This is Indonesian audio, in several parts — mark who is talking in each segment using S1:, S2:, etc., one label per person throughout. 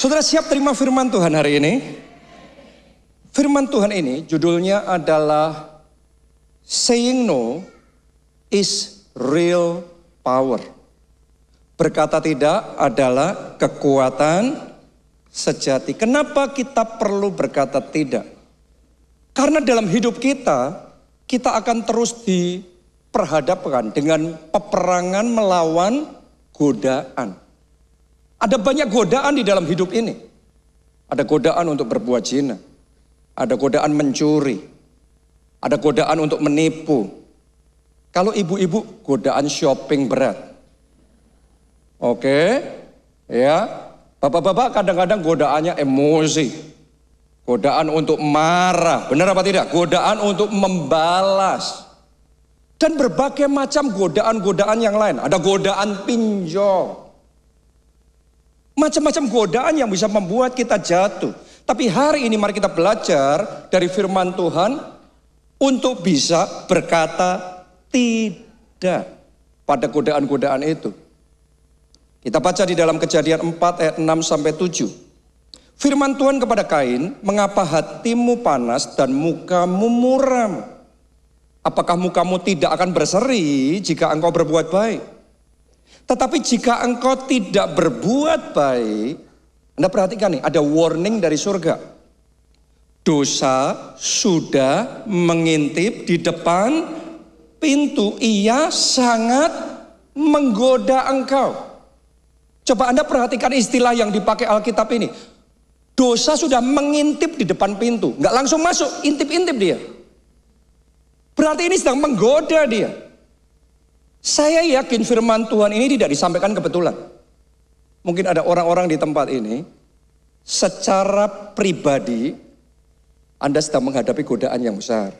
S1: Saudara siap terima firman Tuhan hari ini? Firman Tuhan ini judulnya adalah Saying No is Real Power. Berkata tidak adalah kekuatan sejati. Kenapa kita perlu berkata tidak? Karena dalam hidup kita akan terus diperhadapkan dengan peperangan melawan godaan. Ada banyak godaan di dalam hidup ini. Ada godaan untuk berbuat zina. Ada godaan mencuri. Ada godaan untuk menipu. Kalau ibu-ibu, godaan shopping berat. Oke, ya. Bapak-bapak kadang-kadang godaannya emosi. Godaan untuk marah. Benar apa tidak? Godaan untuk membalas. Dan berbagai macam godaan-godaan yang lain. Ada godaan pinjol. Macam-macam godaan yang bisa membuat kita jatuh. Tapi hari ini mari kita belajar dari firman Tuhan untuk bisa berkata tidak pada godaan-godaan itu. Kita baca di dalam Kejadian 4 ayat 6 sampai 7. Firman Tuhan kepada Kain, mengapa hatimu panas dan mukamu muram? Apakah mukamu tidak akan berseri jika engkau berbuat baik? Tetapi jika engkau tidak berbuat baik, Anda perhatikan nih, ada warning dari surga. Dosa sudah mengintip di depan pintu, ia sangat menggoda engkau. Coba Anda perhatikan istilah yang dipakai Alkitab ini. Dosa sudah mengintip di depan pintu, nggak langsung masuk, intip-intip dia. Berarti ini sedang menggoda dia. Saya yakin firman Tuhan ini tidak disampaikan kebetulan. Mungkin ada orang-orang di tempat ini, secara pribadi, Anda sedang menghadapi godaan yang besar.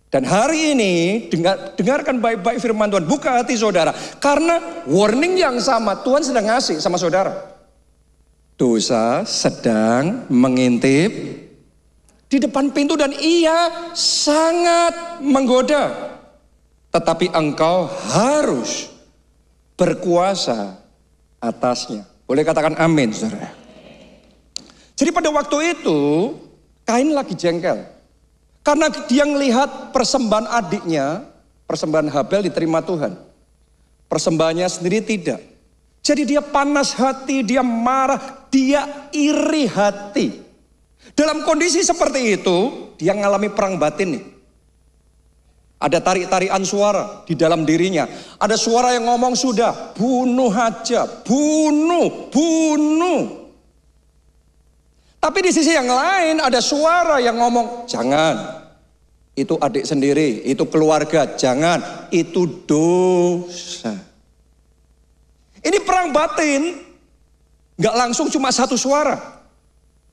S1: Dan hari ini, dengarkan baik-baik firman Tuhan, buka hati saudara. Karena warning yang sama, Tuhan sedang ngasih sama saudara. Dosa sedang mengintip di depan pintu dan ia sangat menggoda. Tetapi engkau harus berkuasa atasnya. Boleh katakan amin, saudara. Jadi pada waktu itu, Kain lagi jengkel. Karena dia melihat persembahan adiknya, persembahan Habel diterima Tuhan. Persembahannya sendiri tidak. Jadi dia panas hati, dia marah, dia iri hati. Dalam kondisi seperti itu, dia mengalami perang batin nih. Ada tarik-tarikan suara di dalam dirinya. Ada suara yang ngomong sudah, bunuh aja, bunuh. Tapi di sisi yang lain ada suara yang ngomong, jangan. Itu adik sendiri, itu keluarga, jangan. Itu dosa. Ini perang batin, gak langsung cuma satu suara.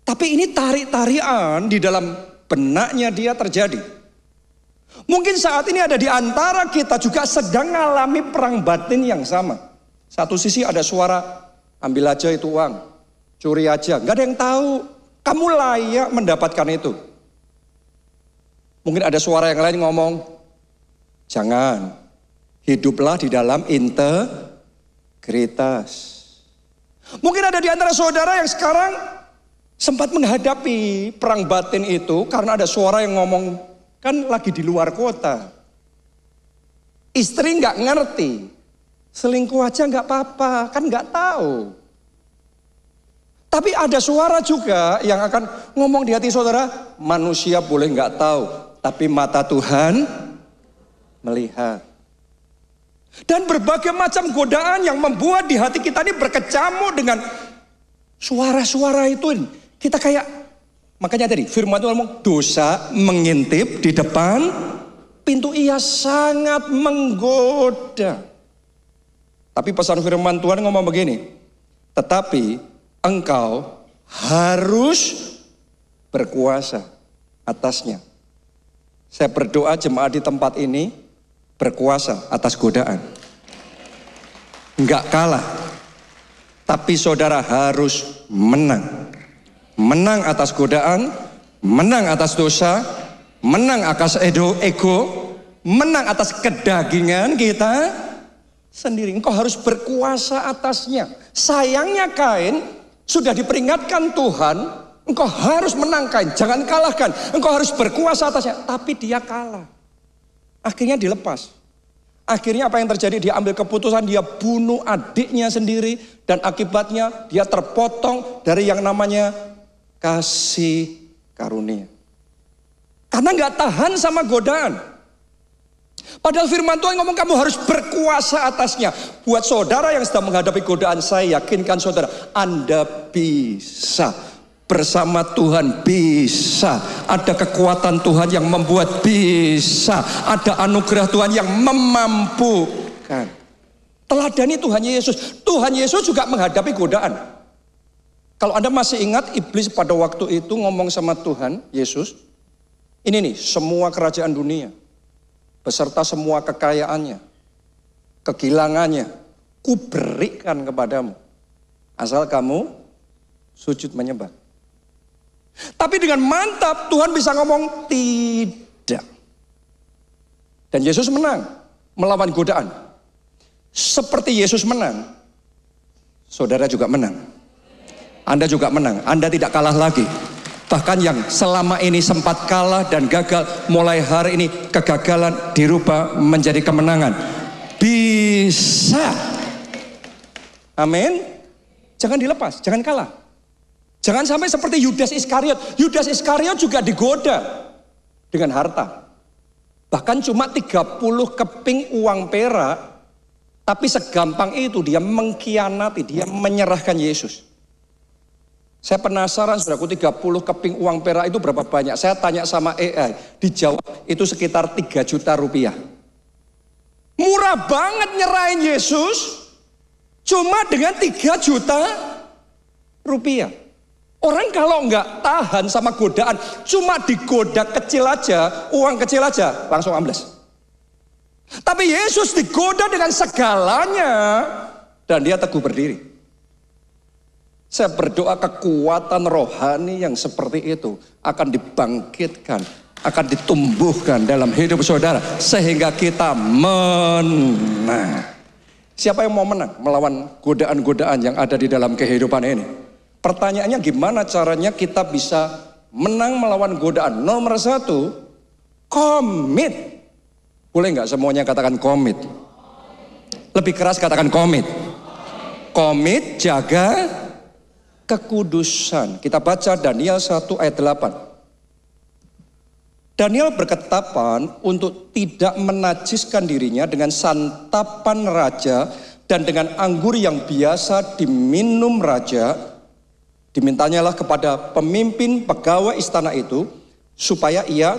S1: Tapi ini tarik-tarikan di dalam benaknya dia terjadi. Mungkin saat ini ada di antara kita juga sedang mengalami perang batin yang sama. Satu sisi ada suara, ambil aja itu uang, curi aja, gak ada yang tahu. Kamu layak mendapatkan itu. Mungkin ada suara yang lain ngomong, jangan, hiduplah di dalam integritas. Mungkin ada di antara saudara yang sekarang sempat menghadapi perang batin itu karena ada suara yang ngomong, kan lagi di luar kota. Istri nggak ngerti. Selingkuh aja nggak apa-apa, kan nggak tahu. Tapi ada suara juga yang akan ngomong di hati saudara, manusia boleh nggak tahu, tapi mata Tuhan melihat. Dan berbagai macam godaan yang membuat di hati kita ini berkecamuk dengan suara-suara itu. Kita kayak, makanya tadi firman Tuhan ngomong, dosa mengintip di depan pintu, ia sangat menggoda. Tapi pesan firman Tuhan ngomong begini, tetapi engkau harus berkuasa atasnya. Saya berdoa jemaat di tempat ini berkuasa atas godaan. Enggak kalah. Tapi saudara harus menang. Menang atas godaan, menang atas dosa, menang atas ego, menang atas kedagingan kita sendiri. Engkau harus berkuasa atasnya. Sayangnya Kain Sudah diperingatkan Tuhan, engkau harus menangkan, jangan kalahkan. Engkau harus berkuasa atasnya. Tapi dia kalah. Akhirnya dilepas. Akhirnya apa yang terjadi? Dia ambil keputusan, dia bunuh adiknya sendiri. Dan akibatnya dia terpotong dari yang namanya kasih karunia. Karena nggak tahan sama godaan. Padahal firman Tuhan ngomong kamu harus berkuasa atasnya. Buat saudara yang sedang menghadapi godaan, saya yakinkan saudara, Anda bisa. Bersama Tuhan bisa. Ada kekuatan Tuhan yang membuat bisa. Ada anugerah Tuhan yang memampukan. Teladani Tuhan Yesus. Tuhan Yesus juga menghadapi godaan. Kalau Anda masih ingat, iblis pada waktu itu ngomong sama Tuhan Yesus, ini nih semua kerajaan dunia beserta semua kekayaannya, kegilangannya, kuberikan kepadamu asal kamu sujud menyembah. Tapi dengan mantap Tuhan bisa ngomong tidak. Dan Yesus menang melawan godaan. Seperti Yesus menang, saudara juga menang. Anda juga menang, Anda tidak kalah lagi. Bahkan yang selama ini sempat kalah dan gagal, mulai hari ini kegagalan dirubah menjadi kemenangan. Bisa. Amin. Jangan dilepas, jangan kalah. Jangan sampai seperti Yudas Iskariot. Yudas Iskariot juga digoda dengan harta. Bahkan cuma 30 keping uang perak, tapi segampang itu dia mengkhianati, dia menyerahkan Yesus. Saya penasaran saudaraku, 30 keping uang perak itu berapa banyak? Saya tanya sama AI, dijawab itu sekitar 3 juta rupiah. Murah banget nyerahin Yesus, cuma dengan 3 juta rupiah. Orang kalau nggak tahan sama godaan, cuma digoda kecil aja, uang kecil aja, langsung ambles. Tapi Yesus digoda dengan segalanya, dan dia teguh berdiri. Saya berdoa kekuatan rohani yang seperti itu akan dibangkitkan, akan ditumbuhkan dalam hidup saudara. Sehingga kita menang. Siapa yang mau menang melawan godaan-godaan yang ada di dalam kehidupan ini? Pertanyaannya gimana caranya kita bisa menang melawan godaan? Nomor 1, komit. Boleh nggak semuanya katakan komit? Lebih keras katakan komit. Komit, jaga kekudusan. Kita baca Daniel 1 ayat 8. Daniel berketetapan untuk tidak menajiskan dirinya dengan santapan raja dan dengan anggur yang biasa diminum raja. Dimintanyalah kepada pemimpin pegawai istana itu supaya ia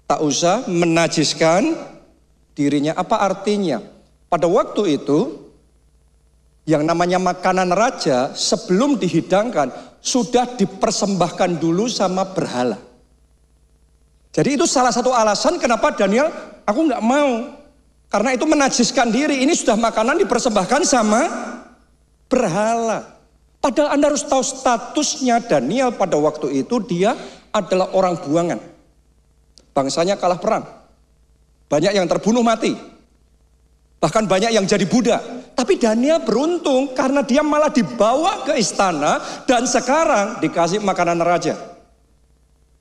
S1: tak usah menajiskan dirinya. Apa artinya? Pada waktu itu yang namanya makanan raja sebelum dihidangkan sudah dipersembahkan dulu sama berhala. Jadi itu salah satu alasan kenapa Daniel, aku nggak mau. Karena itu menajiskan diri, ini sudah makanan dipersembahkan sama berhala. Padahal Anda harus tahu statusnya Daniel pada waktu itu, dia adalah orang buangan. Bangsanya kalah perang. Banyak yang terbunuh mati. Bahkan banyak yang jadi budak. Tapi Daniel beruntung karena dia malah dibawa ke istana dan sekarang dikasih makanan raja.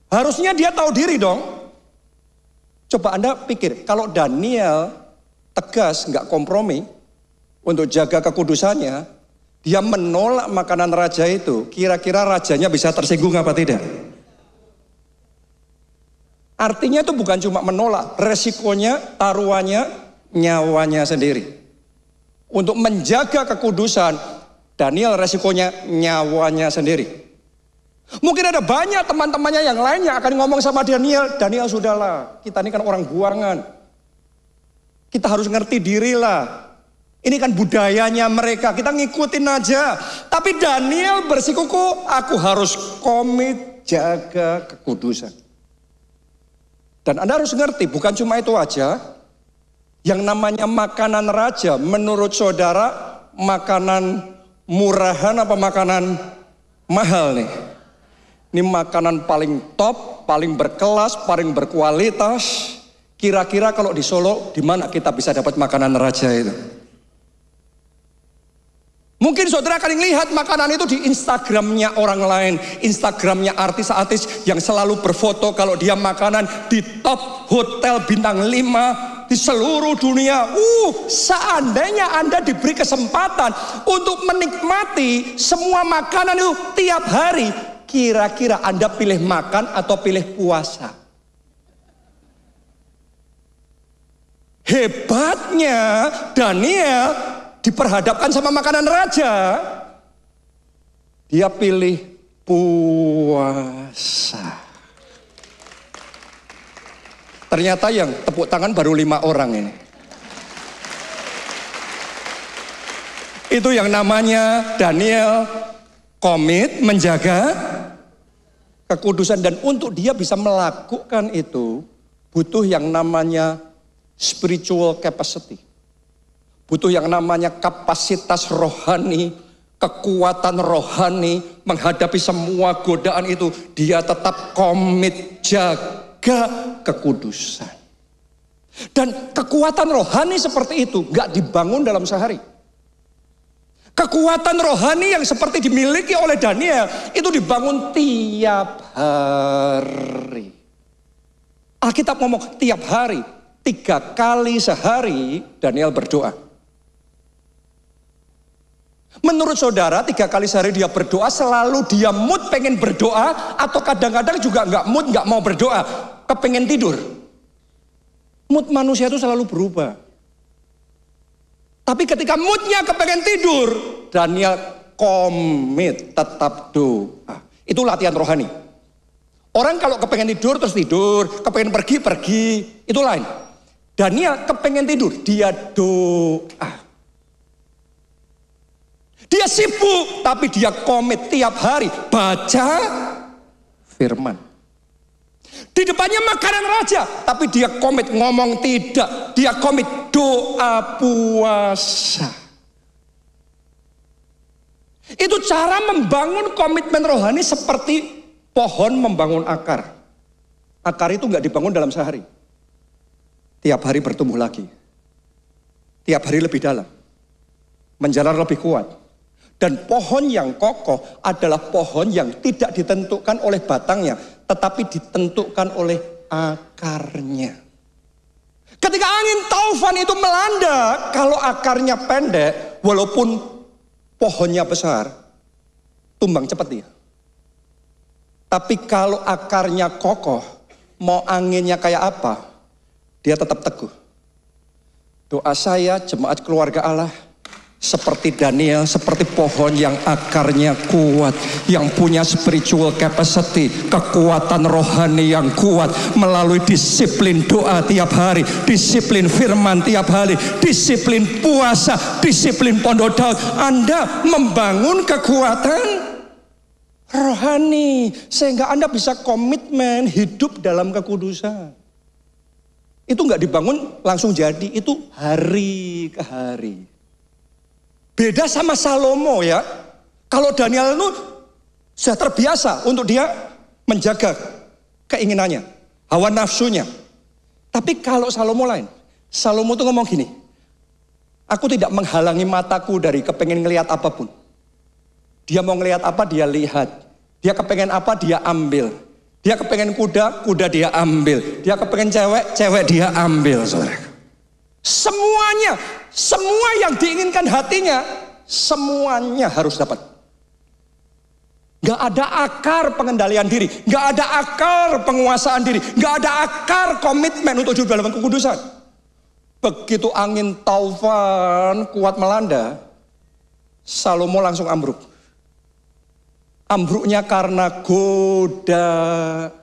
S1: Harusnya dia tahu diri dong. Coba Anda pikir, kalau Daniel tegas, nggak kompromi untuk jaga kekudusannya, dia menolak makanan raja itu, kira-kira rajanya bisa tersinggung apa tidak? Artinya itu bukan cuma menolak, resikonya, taruhannya, nyawanya sendiri. Untuk menjaga kekudusan, Daniel resikonya nyawanya sendiri. Mungkin ada banyak teman-temannya yang lainnya akan ngomong sama Daniel, Daniel sudahlah, kita ini kan orang buangan. Kita harus ngerti diri lah. Ini kan budayanya mereka, kita ngikutin aja. Tapi Daniel bersikuku, aku harus komit jaga kekudusan. Dan Anda harus ngerti, bukan cuma itu aja. Yang namanya makanan raja, menurut saudara, makanan murahan apa makanan mahal nih? Ini makanan paling top, paling berkelas, paling berkualitas. Kira-kira kalau di Solo, di mana kita bisa dapat makanan raja itu? Mungkin saudara akan lihat makanan itu di Instagramnya orang lain. Instagramnya artis-artis yang selalu berfoto kalau dia makanan di top hotel bintang 5 di seluruh dunia. Seandainya Anda diberi kesempatan untuk menikmati semua makanan itu tiap hari, kira-kira Anda pilih makan atau pilih puasa? Hebatnya Daniel diperhadapkan sama makanan raja, dia pilih puasa. Ternyata yang tepuk tangan baru 5 orang ini. Itu yang namanya Daniel komit menjaga kekudusan. Dan untuk dia bisa melakukan itu, butuh yang namanya spiritual capacity. Butuh yang namanya kapasitas rohani, kekuatan rohani menghadapi semua godaan itu. Dia tetap komit jaga kekudusan. Dan kekuatan rohani seperti itu gak dibangun dalam sehari. Kekuatan rohani yang seperti dimiliki oleh Daniel itu dibangun tiap hari. Alkitab ngomong tiap hari, 3 kali sehari Daniel berdoa. Menurut saudara 3 kali sehari dia berdoa, selalu dia mood pengen berdoa, atau kadang-kadang juga nggak mood, nggak mau berdoa, kepengen tidur. Mood manusia itu selalu berubah. Tapi ketika moodnya kepengen tidur, Daniel komit tetap doa. Itu latihan rohani. Orang kalau kepengen tidur terus tidur, kepengen pergi, itu lain. Daniel kepengen tidur, dia doa. Dia sibuk, tapi dia komit tiap hari baca firman. Di depannya makanan raja, tapi dia komit ngomong tidak. Dia komit doa puasa. Itu cara membangun komitmen rohani seperti pohon membangun akar. Akar itu nggak dibangun dalam sehari. Tiap hari bertumbuh lagi. Tiap hari lebih dalam. Menjalar lebih kuat. Dan pohon yang kokoh adalah pohon yang tidak ditentukan oleh batangnya, tetapi ditentukan oleh akarnya. Ketika angin taufan itu melanda, kalau akarnya pendek, walaupun pohonnya besar, tumbang cepat dia. Tapi kalau akarnya kokoh, mau anginnya kayak apa, dia tetap teguh. Doa saya, jemaat keluarga Allah, seperti Daniel, seperti pohon yang akarnya kuat, yang punya spiritual capacity, kekuatan rohani yang kuat, melalui disiplin doa tiap hari, disiplin firman tiap hari, disiplin puasa, disiplin pondok daud. Anda membangun kekuatan rohani, sehingga Anda bisa komitmen hidup dalam kekudusan. Itu nggak dibangun langsung jadi, itu hari ke hari. Beda sama Salomo ya. Kalau Daniel itu sudah terbiasa untuk dia menjaga keinginannya, hawa nafsunya. Tapi kalau Salomo lain. Salomo itu ngomong gini, aku tidak menghalangi mataku dari kepengen ngelihat apapun. Dia mau ngelihat apa, dia lihat. Dia kepengen apa, dia ambil. Dia kepengen kuda, kuda dia ambil. Dia kepengen cewek, cewek dia ambil, saudara. Semuanya, semua yang diinginkan hatinya, semuanya harus dapat. Gak ada akar pengendalian diri, gak ada akar penguasaan diri, gak ada akar komitmen untuk hidup dalam kekudusan. Begitu angin taufan kuat melanda, Salomo langsung ambruk. Ambruknya karena godaan.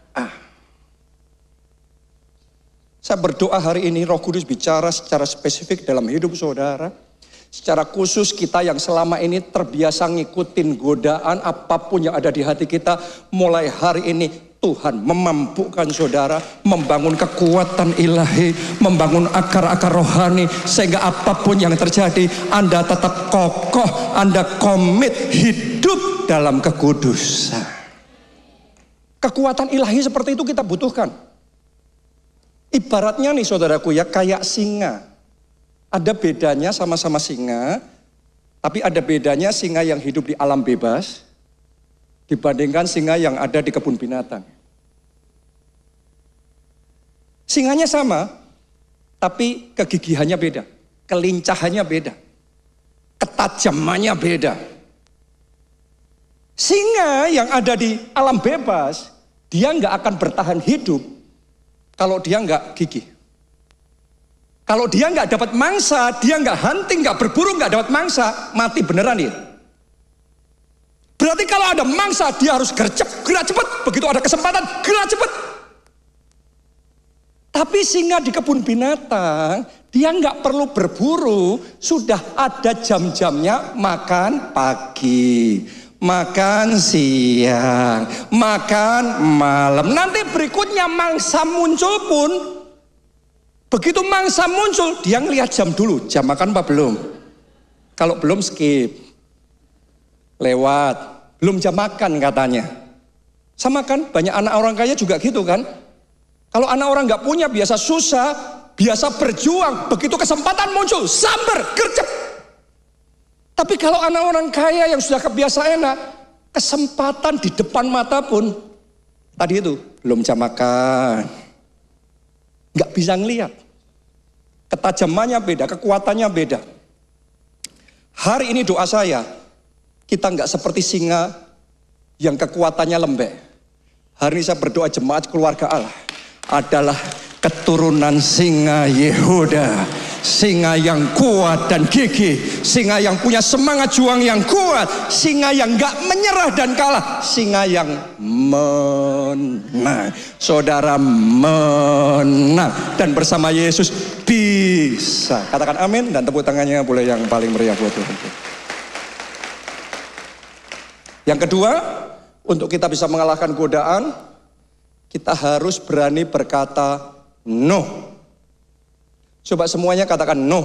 S1: Saya berdoa hari ini Roh Kudus bicara secara spesifik dalam hidup saudara. Secara khusus kita yang selama ini terbiasa ngikutin godaan apapun yang ada di hati kita. Mulai hari ini Tuhan memampukan saudara membangun kekuatan ilahi, membangun akar-akar rohani. Sehingga apapun yang terjadi Anda tetap kokoh, Anda komit hidup dalam kekudusan. Kekuatan ilahi seperti itu kita butuhkan. Ibaratnya nih saudaraku ya, kayak singa. Ada bedanya sama-sama singa. Tapi ada bedanya singa yang hidup di alam bebas dibandingkan singa yang ada di kebun binatang. Singanya sama, tapi kegigihannya beda, kelincahannya beda, ketajamannya beda. Singa yang ada di alam bebas, dia nggak akan bertahan hidup kalau dia nggak gigih. Kalau dia nggak dapat mangsa, dia nggak hunting, nggak berburu, nggak dapat mangsa, mati beneran dia. Berarti kalau ada mangsa, dia harus gercep, gerak cepat. Begitu ada kesempatan, gerak cepat. Tapi singa di kebun binatang, dia nggak perlu berburu, sudah ada jam-jamnya makan pagi, makan siang, makan malam. Nanti berikutnya mangsa muncul pun, begitu mangsa muncul, dia ngelihat jam dulu, jam makan apa belum? Kalau belum skip. Lewat, belum jam makan katanya. Sama kan, banyak anak orang kaya juga gitu kan. Kalau anak orang nggak punya, biasa susah, biasa berjuang, begitu kesempatan muncul, sambar, gercep. Tapi kalau anak orang kaya yang sudah kebiasa enak, kesempatan di depan mata pun, tadi itu, belum jam makan. Nggak bisa ngelihat. Ketajamannya beda, kekuatannya beda. Hari ini doa saya, kita nggak seperti singa yang kekuatannya lembek. Hari ini saya berdoa jemaat keluarga Allah adalah keturunan singa Yehuda. Singa yang kuat dan gigih. Singa yang punya semangat juang yang kuat. Singa yang nggak menyerah dan kalah. Singa yang menang. Saudara menang. Dan bersama Yesus bisa. Katakan amin dan tepuk tangannya boleh yang paling meriah buat Tuhan. Yang kedua, untuk kita bisa mengalahkan godaan, kita harus berani berkata no. Coba semuanya katakan no.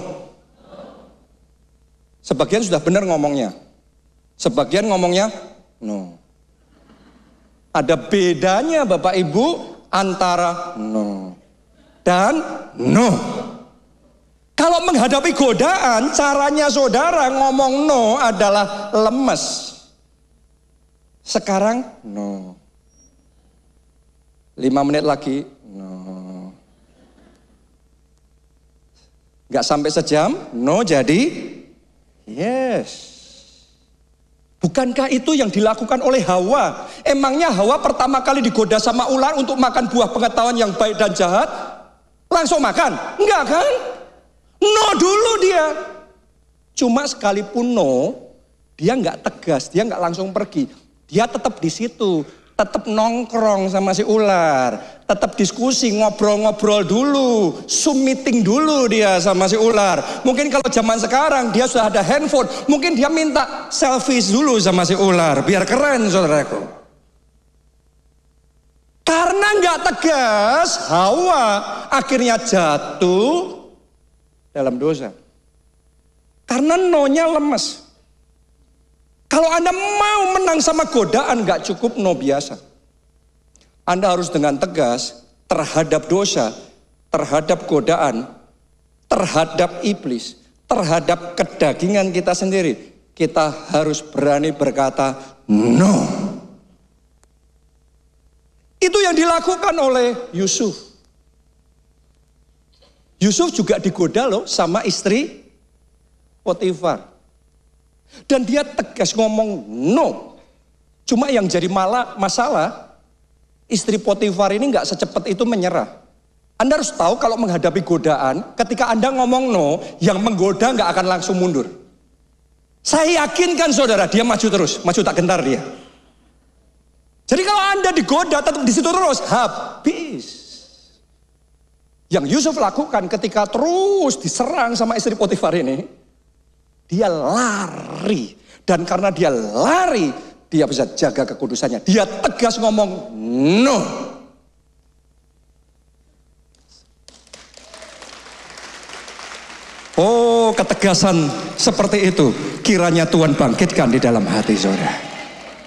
S1: Sebagian sudah benar ngomongnya. Sebagian ngomongnya no. Ada bedanya Bapak Ibu antara no dan no. Kalau menghadapi godaan, caranya saudara ngomong no adalah lemes. Sekarang no. 5 menit lagi no. Gak sampai sejam no jadi yes. Bukankah itu yang dilakukan oleh Hawa? Emangnya Hawa pertama kali digoda sama ular untuk makan buah pengetahuan yang baik dan jahat langsung makan? Enggak kan? No dulu dia. Cuma sekalipun no, dia gak tegas, dia gak langsung pergi. Dia tetap di situ, tetap nongkrong sama si ular, tetap diskusi, ngobrol-ngobrol dulu, Zoom meeting dulu dia sama si ular. Mungkin kalau zaman sekarang dia sudah ada handphone, mungkin dia minta selfie dulu sama si ular, biar keren saudaraku. Karena nggak tegas, Hawa akhirnya jatuh dalam dosa. Karena no-nya lemes. Kalau Anda mau menang sama godaan, gak cukup no biasa. Anda harus dengan tegas terhadap dosa, terhadap godaan, terhadap iblis, terhadap kedagingan kita sendiri. Kita harus berani berkata no. Itu yang dilakukan oleh Yusuf. Yusuf juga digoda loh sama istri Potifar. Dan dia tegas ngomong no. Cuma yang jadi masalah, istri Potifar ini gak secepat itu menyerah. Anda harus tahu kalau menghadapi godaan, ketika Anda ngomong no, yang menggoda gak akan langsung mundur. Saya yakinkan saudara, dia maju terus, maju tak gentar dia. Jadi kalau Anda digoda tetap di situ terus, habis. Yang Yusuf lakukan ketika terus diserang sama istri Potifar ini, dia lari. Dan karena dia lari, dia bisa jaga kekudusannya. Dia tegas ngomong no. Oh, ketegasan seperti itu kiranya Tuhan bangkitkan di dalam hati saudara.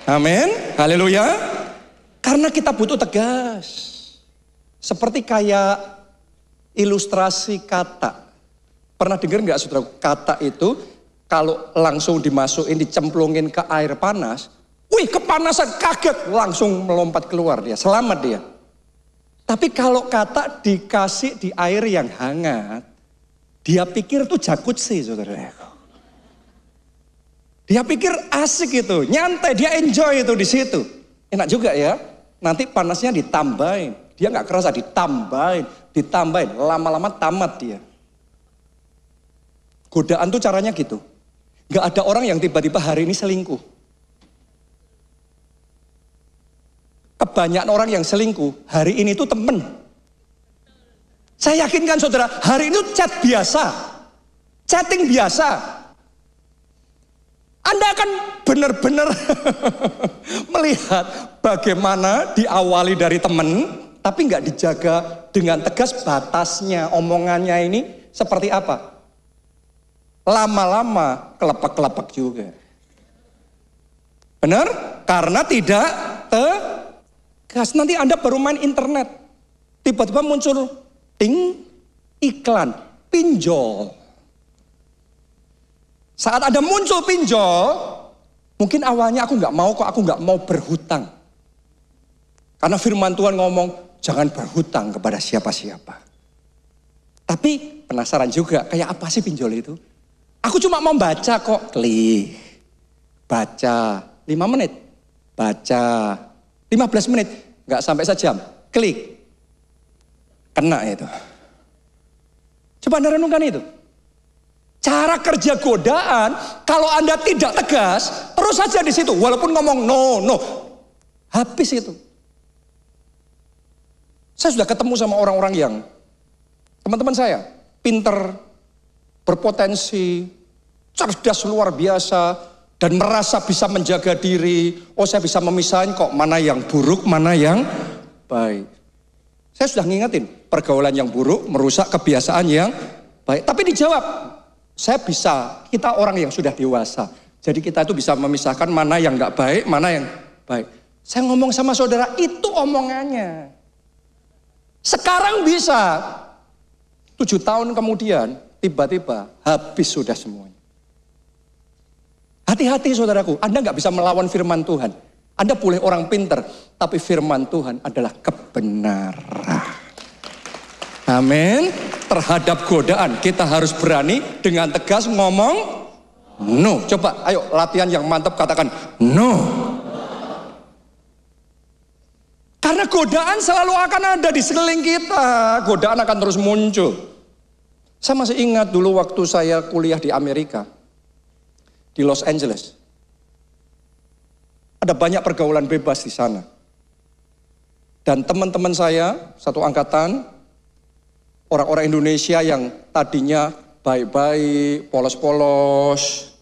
S1: Amin. Haleluya. Karena kita butuh tegas. Seperti kayak ilustrasi kata. Pernah dengar nggak saudara, kata itu kalau langsung dimasukin, dicemplungin ke air panas, wih kepanasan, kaget, langsung melompat keluar dia, selamat dia. Tapi kalau kata dikasih di air yang hangat, dia pikir itu jacuzzi, saudara. Dia pikir asik itu, nyantai, dia enjoy itu di situ. Enak juga ya, nanti panasnya ditambahin. Dia nggak kerasa, ditambahin, lama-lama tamat dia. Godaan tuh caranya gitu. Nggak ada orang yang tiba-tiba hari ini selingkuh. Kebanyakan orang yang selingkuh, hari ini tuh temen. Saya yakinkan saudara, hari ini chat biasa. Chatting biasa. Anda akan benar-benar melihat bagaimana diawali dari teman, tapi nggak dijaga dengan tegas batasnya, omongannya ini seperti apa. Lama-lama kelepek-kelepek juga. Benar? Karena tidak tegas. Nanti Anda baru main internet, tiba-tiba muncul iklan pinjol. Saat ada muncul pinjol, mungkin awalnya aku nggak mau berhutang. Karena firman Tuhan ngomong, jangan berhutang kepada siapa-siapa. Tapi penasaran juga, kayak apa sih pinjol itu? Aku cuma mau baca kok, klik, baca 5 menit, baca 15 menit, nggak sampai sejam, klik, kena itu. Coba Anda renungkan itu. Cara kerja godaan, kalau Anda tidak tegas, terus saja di situ, walaupun ngomong no, habis itu. Saya sudah ketemu sama orang-orang yang, teman-teman saya, pinter, berpotensi, cerdas luar biasa, dan merasa bisa menjaga diri. Oh, saya bisa memisahin kok mana yang buruk, mana yang baik. Saya sudah ngingetin, pergaulan yang buruk merusak kebiasaan yang baik. Tapi dijawab, saya bisa, kita orang yang sudah dewasa. Jadi kita itu bisa memisahkan mana yang nggak baik, mana yang baik. Saya ngomong sama saudara, itu omongannya. Sekarang bisa, 7 tahun kemudian, tiba-tiba habis sudah semuanya. Hati-hati saudaraku, Anda nggak bisa melawan firman Tuhan. Anda boleh orang pinter, tapi firman Tuhan adalah kebenaran. Amin. Terhadap godaan, kita harus berani dengan tegas ngomong no. Coba, ayo latihan yang mantap, katakan no. Karena godaan selalu akan ada di sekeliling kita. Godaan akan terus muncul. Saya masih ingat dulu waktu saya kuliah di Amerika, di Los Angeles. Ada banyak pergaulan bebas di sana. Dan teman-teman saya, satu angkatan, orang-orang Indonesia yang tadinya baik-baik, polos-polos,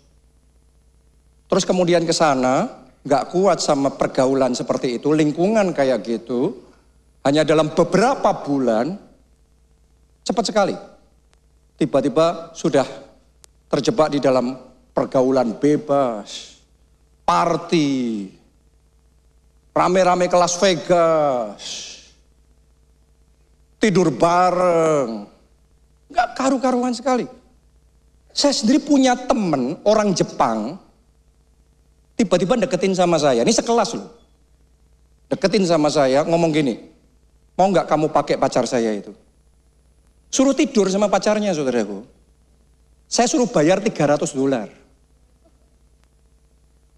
S1: terus kemudian ke sana, nggak kuat sama pergaulan seperti itu, lingkungan kayak gitu, hanya dalam beberapa bulan, cepat sekali, tiba-tiba sudah terjebak di dalam pergaulan bebas, party, rame-rame ke Las Vegas, tidur bareng, nggak karu-karuan sekali. Saya sendiri punya temen orang Jepang, tiba-tiba deketin sama saya, ini sekelas loh, deketin sama saya, ngomong gini, mau nggak kamu pakai pacar saya itu? Suruh tidur sama pacarnya saudaraku. Saya suruh bayar $300.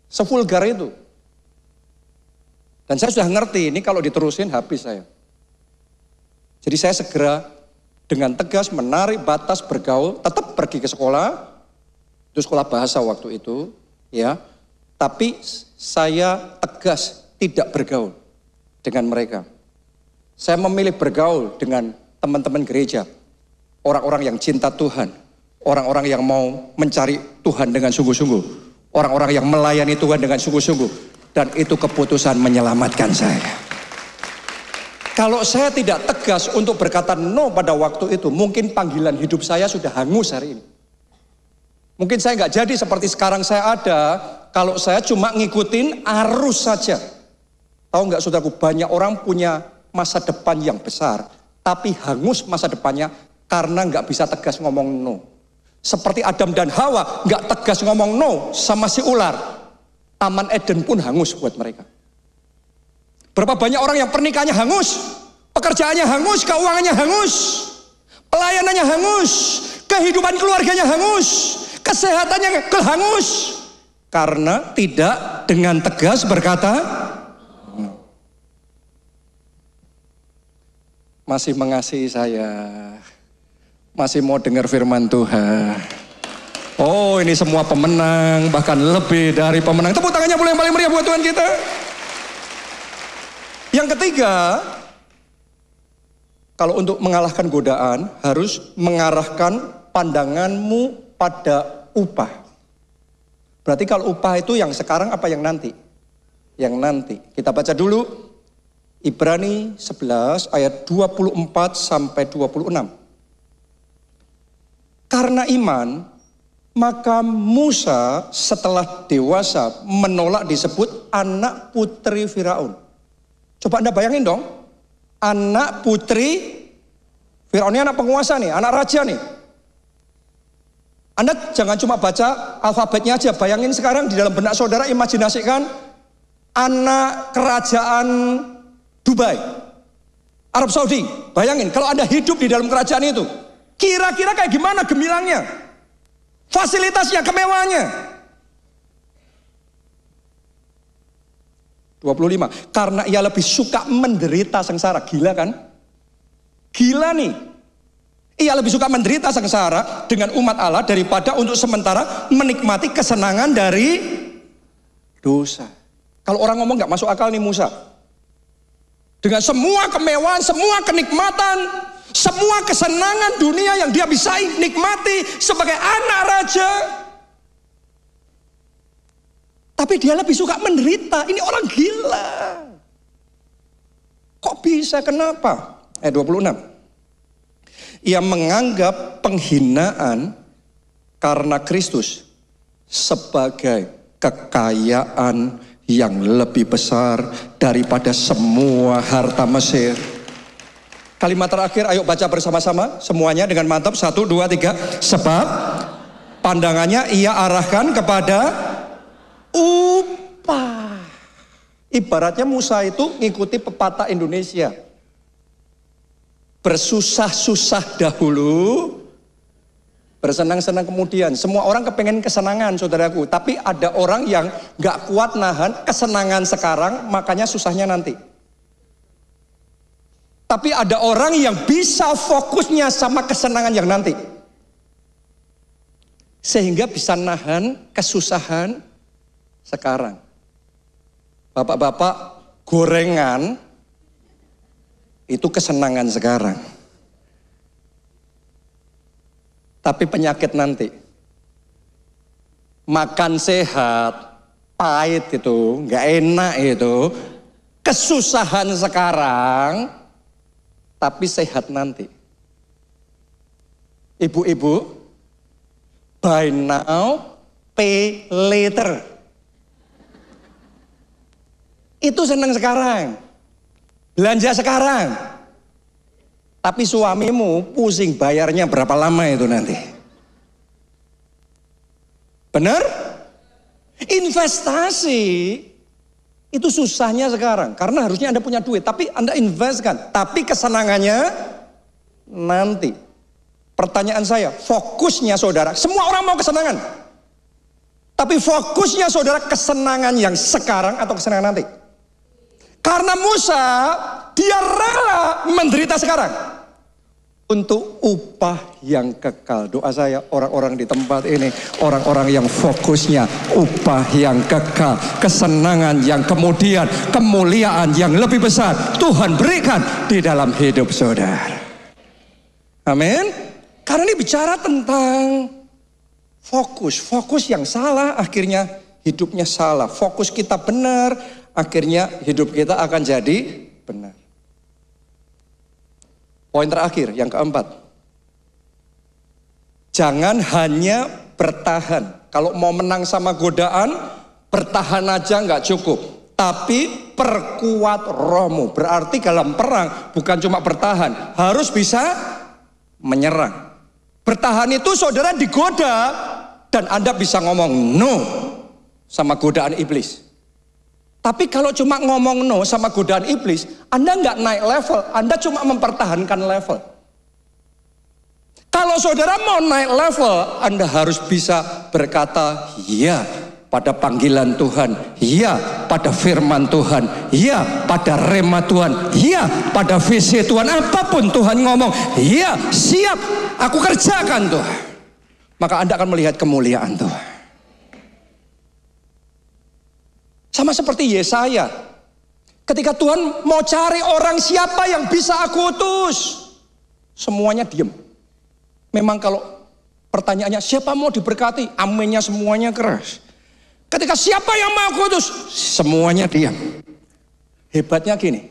S1: Sevulgar itu. Dan saya sudah ngerti, ini kalau diterusin habis saya. Jadi saya segera dengan tegas menarik batas bergaul, tetap pergi ke sekolah, itu sekolah bahasa waktu itu, ya. Tapi saya tegas tidak bergaul dengan mereka. Saya memilih bergaul dengan teman-teman gereja, orang-orang yang cinta Tuhan, orang-orang yang mau mencari Tuhan dengan sungguh-sungguh, orang-orang yang melayani Tuhan dengan sungguh-sungguh, dan itu keputusan menyelamatkan saya. Kalau saya tidak tegas untuk berkata no pada waktu itu, mungkin panggilan hidup saya sudah hangus hari ini. Mungkin saya nggak jadi seperti sekarang saya ada, kalau saya cuma ngikutin arus saja. Tahu nggak saudaraku, banyak orang punya masa depan yang besar, tapi hangus masa depannya karena nggak bisa tegas ngomong no. Seperti Adam dan Hawa, nggak tegas ngomong no sama si ular. Taman Eden pun hangus buat mereka. Berapa banyak orang yang pernikahannya hangus, pekerjaannya hangus, keuangannya hangus, pelayanannya hangus, kehidupan keluarganya hangus, kesehatannya hangus. Karena tidak dengan tegas berkata, masih mengasihi saya, masih mau dengar firman Tuhan. Oh, ini semua pemenang, bahkan lebih dari pemenang. Tepuk tangannya boleh yang paling meriah buat Tuhan kita. Yang ketiga, kalau untuk mengalahkan godaan, harus mengarahkan pandanganmu pada upah. Berarti kalau upah itu yang sekarang apa yang nanti? Yang nanti. Kita baca dulu Ibrani 11 ayat 24 sampai 26. Karena iman, maka Musa setelah dewasa menolak disebut anak putri Firaun. Coba Anda bayangin dong, anak putri Firaun ini anak penguasa nih, anak raja nih. Anda jangan cuma baca alfabetnya aja, bayangin sekarang di dalam benak saudara, imajinasikan anak kerajaan Dubai, Arab Saudi. Bayangin kalau Anda hidup di dalam kerajaan itu, kira-kira kayak gimana gemilangnya, fasilitasnya, kemewahannya. 25, karena ia lebih suka menderita sengsara. Gila kan? Gila nih. Ia lebih suka menderita sengsara dengan umat Allah daripada untuk sementara menikmati kesenangan dari dosa. Kalau orang ngomong gak masuk akal nih Musa. Dengan semua kemewahan, semua kenikmatan, semua kesenangan dunia yang dia bisa nikmati sebagai anak raja, tapi dia lebih suka menderita. Ini orang gila. Kok bisa? Kenapa? 26. Ia menganggap penghinaan karena Kristus sebagai kekayaan yang lebih besar daripada semua harta Mesir. Kalimat terakhir, ayo baca bersama-sama semuanya dengan mantap. 1, 2, 3. Sebab pandangannya ia arahkan kepada upah. Ibaratnya Musa itu ngikuti pepatah Indonesia. Bersusah-susah dahulu, bersenang-senang kemudian. Semua orang kepengen kesenangan, saudaraku. Tapi ada orang yang gak kuat nahan kesenangan sekarang, makanya susahnya nanti. Tapi ada orang yang bisa fokusnya sama kesenangan yang nanti, sehingga bisa nahan kesusahan sekarang. Bapak-bapak, gorengan itu kesenangan sekarang. Tapi penyakit nanti. Makan sehat, pahit itu, nggak enak itu. Kesusahan sekarang, tapi sehat nanti. Ibu-ibu, buy now, pay later. Itu senang sekarang. Belanja sekarang. Tapi suamimu pusing bayarnya berapa lama itu nanti. Benar? Investasi itu susahnya sekarang. Karena harusnya Anda punya duit. Tapi Anda investkan. Tapi kesenangannya nanti. Pertanyaan saya, fokusnya saudara. Semua orang mau kesenangan. Tapi fokusnya saudara kesenangan yang sekarang atau kesenangan nanti? Karena Musa, dia rela menderita sekarang untuk upah yang kekal. Doa saya, orang-orang di tempat ini, orang-orang yang fokusnya upah yang kekal, kesenangan yang kemudian, kemuliaan yang lebih besar Tuhan berikan di dalam hidup saudara. Amin. Karena ini bicara tentang fokus. Fokus yang salah akhirnya hidupnya salah. Fokus kita benar, akhirnya hidup kita akan jadi benar. Poin terakhir, yang keempat. Jangan hanya bertahan. Kalau mau menang sama godaan, bertahan aja nggak cukup. Tapi perkuat rohmu. Berarti dalam perang bukan cuma bertahan, harus bisa menyerang. Bertahan itu saudara digoda dan Anda bisa ngomong no sama godaan iblis. Tapi kalau cuma ngomong no sama godaan iblis, Anda nggak naik level, Anda cuma mempertahankan level. Kalau saudara mau naik level, Anda harus bisa berkata ya pada panggilan Tuhan, ya pada firman Tuhan, ya pada rema Tuhan, ya pada visi Tuhan. Apapun Tuhan ngomong, ya siap, aku kerjakan Tuhan. Maka Anda akan melihat kemuliaan Tuhan. Sama seperti Yesaya. Ketika Tuhan mau cari orang siapa yang bisa aku utus, semuanya diam. Memang kalau pertanyaannya siapa mau diberkati, aminnya semuanya keras. Ketika siapa yang mau aku utus, semuanya diam. Hebatnya gini,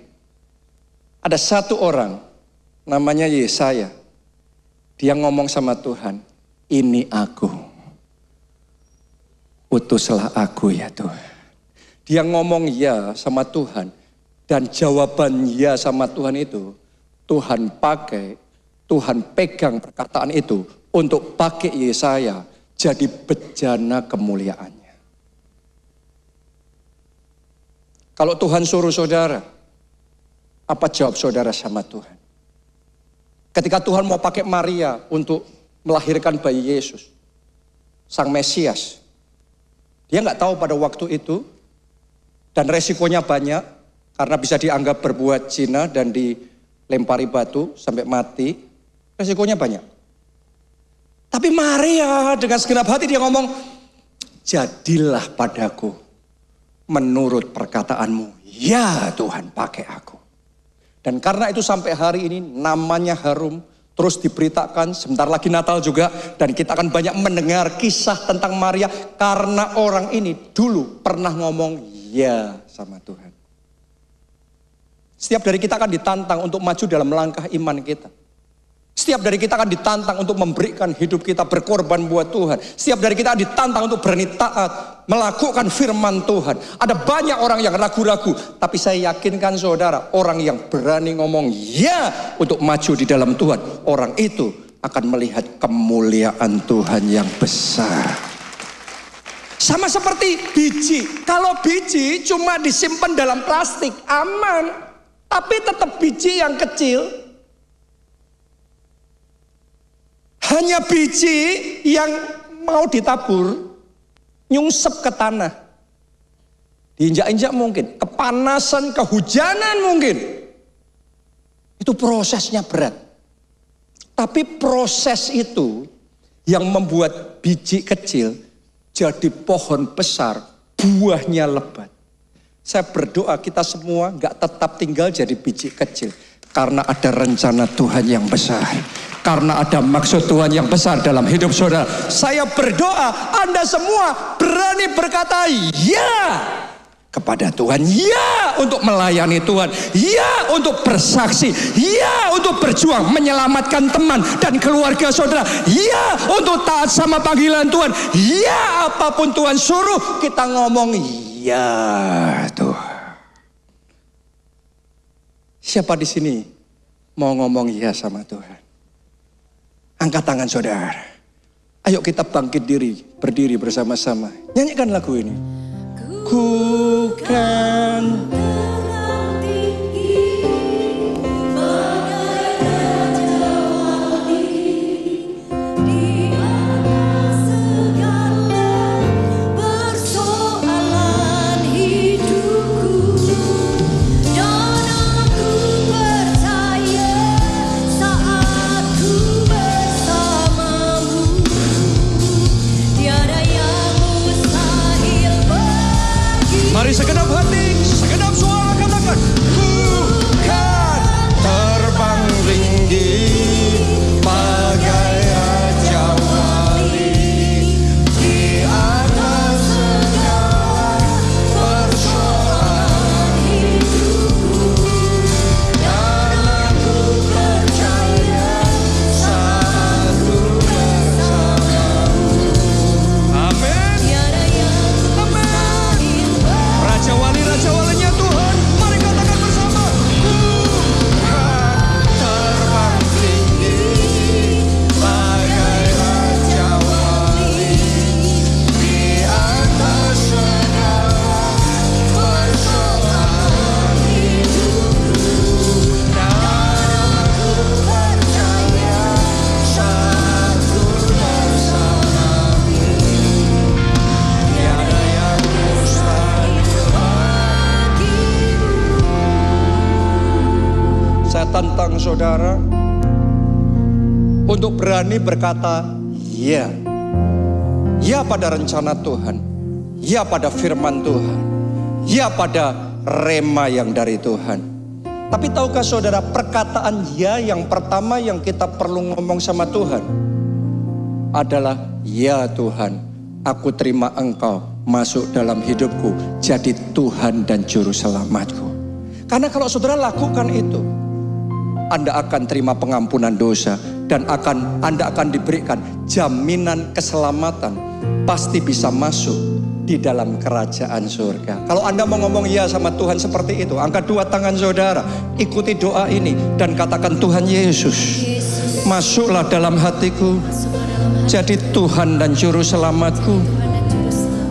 S1: ada satu orang namanya Yesaya. Dia ngomong sama Tuhan, ini aku, utuslah aku ya Tuhan. Dia ngomong ya sama Tuhan, dan jawaban ya sama Tuhan itu Tuhan pakai, Tuhan pegang perkataan itu untuk pakai Yesaya jadi bejana kemuliaannya. Kalau Tuhan suruh saudara, apa jawab saudara sama Tuhan? Ketika Tuhan mau pakai Maria untuk melahirkan bayi Yesus, Sang Mesias, dia nggak tahu pada waktu itu, dan resikonya banyak, karena bisa dianggap berbuat zina dan dilempari batu sampai mati, resikonya banyak. Tapi Maria dengan segenap hati dia ngomong, jadilah padaku menurut perkataanmu, ya Tuhan pakai aku. Dan karena itu sampai hari ini namanya harum, terus diberitakan, sebentar lagi Natal juga, dan kita akan banyak mendengar kisah tentang Maria, karena orang ini dulu pernah ngomong ya sama Tuhan. Setiap dari kita akan ditantang untuk maju dalam langkah iman kita. Setiap dari kita akan ditantang untuk memberikan hidup kita berkorban buat Tuhan. Setiap dari kita ditantang untuk berani taat, melakukan firman Tuhan. Ada banyak orang yang ragu-ragu, tapi saya yakinkan saudara, orang yang berani ngomong ya untuk maju di dalam Tuhan, orang itu akan melihat kemuliaan Tuhan yang besar. Sama seperti biji. Kalau biji cuma disimpan dalam plastik, aman. Tapi tetap biji yang kecil. Hanya biji yang mau ditabur, nyungsep ke tanah. Diinjak-injak mungkin, kepanasan, kehujanan mungkin. Itu prosesnya berat. Tapi proses itu yang membuat biji kecil jadi pohon besar, buahnya lebat. Saya berdoa kita semua gak tetap tinggal jadi biji kecil. Karena ada rencana Tuhan yang besar. Karena ada maksud Tuhan yang besar dalam hidup saudara. Saya berdoa Anda semua berani berkata ya kepada Tuhan. Ya untuk melayani Tuhan. Ya untuk bersaksi. Ya untuk berjuang menyelamatkan teman dan keluarga saudara. Ya untuk taat sama panggilan Tuhan. Ya apapun Tuhan suruh kita ngomong ya Tuhan. Siapa di sini mau ngomong ya sama Tuhan? Angkat tangan saudara. Ayo kita bangkit diri, berdiri bersama-sama. Nyanyikan lagu ini. Ku kan segenap hati, segenap saudara untuk berani berkata ya. Ya pada rencana Tuhan, ya pada firman Tuhan, ya pada rema yang dari Tuhan. Tapi tahukah saudara, perkataan ya yang pertama yang kita perlu ngomong sama Tuhan adalah ya Tuhan, aku terima Engkau masuk dalam hidupku, jadi Tuhan dan Juru Selamatku. Karena kalau saudara lakukan itu, Anda akan terima pengampunan dosa dan Anda akan diberikan jaminan keselamatan. Pasti bisa masuk di dalam kerajaan surga. Kalau Anda mau ngomong ya sama Tuhan seperti itu, angkat dua tangan saudara, ikuti doa ini dan katakan, Tuhan Yesus, masuklah dalam hatiku, jadi Tuhan dan Juru Selamatku.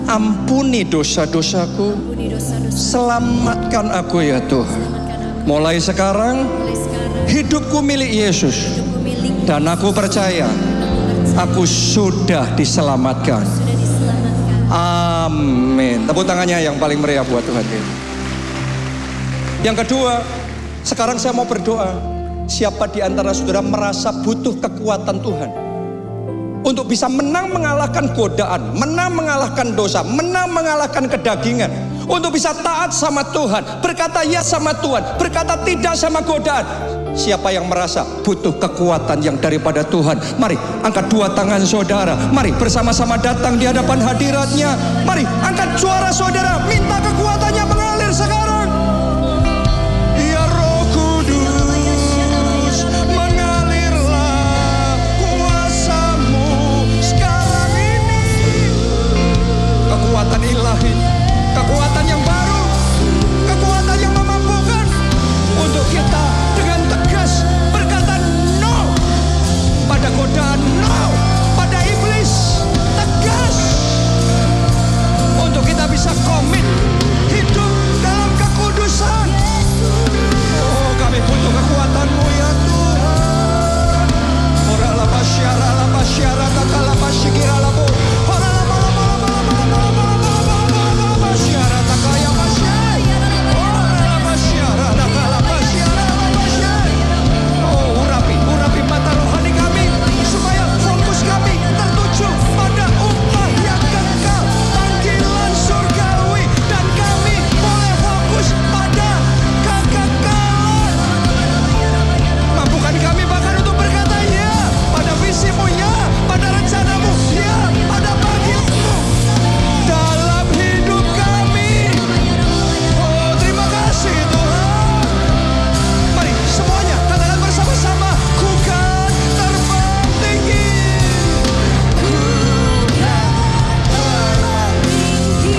S1: Ampuni dosa-dosaku, selamatkan aku ya Tuhan. Mulai sekarang hidupku milik Yesus, dan aku percaya aku sudah diselamatkan. Amin. Tepuk tangannya yang paling meriah buat Tuhan. Yang kedua, sekarang saya mau berdoa. Siapa di antara saudara merasa butuh kekuatan Tuhan untuk bisa menang mengalahkan godaan, menang mengalahkan dosa, menang mengalahkan kedagingan, untuk bisa taat sama Tuhan, berkata ya sama Tuhan, berkata tidak sama godaan. Siapa yang merasa butuh kekuatan yang daripada Tuhan, mari angkat dua tangan saudara, mari bersama-sama datang di hadapan hadiratnya. Mari angkat suara saudara, minta kekuatannya mengalir sekarang. Ya Roh Kudus, mengalirlah kuasa-Mu sekarang ini. Kekuatan ilahi, kekuatan yang baru, kekuatan yang memampukan untuk kita dengan tegas berkata no pada godaan, no pada iblis. Tegas untuk kita bisa komit hidup dalam kekudusan. Oh, kami butuh kekuatan-Mu ya Tuhan. Ora la pasyara la pasyara takala pasyikira labu. Ora la pasyara takaya pasyai. Ora la pasyara takala pasyara la pasyai. Oh, urapi mata rohani kami supaya fokus kami tertuju pada upah yang kekal, panggilan surgawi, dan kami boleh fokus pada kekekalan. Mampukan kami bahkan untuk berkata ya pada visi-Mu, ya pada rencana-Mu, ya pada panggilan-Mu dalam hidup kami. Oh, terima kasih Tuhan. Mari semuanya katakan bersama-sama, ku kan terbang tinggi. Ku kan terbang tinggi,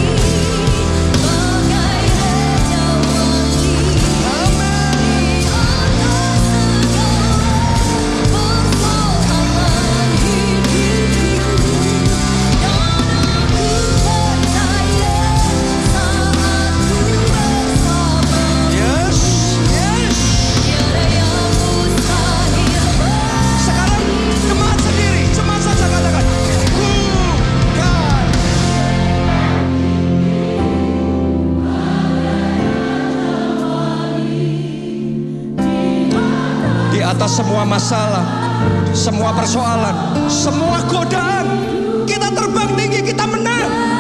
S1: bagai hijauan di amin. Persoalan hidupku, dan aku percaya saat ku bersama. Yes, yes. Tiada yang mustahil. Sekarang jemaat sendiri, jemaat saja katakan, ku kan. Di atas semua masalah, semua persoalan, semua godaan, kita terbang tinggi, kita menang.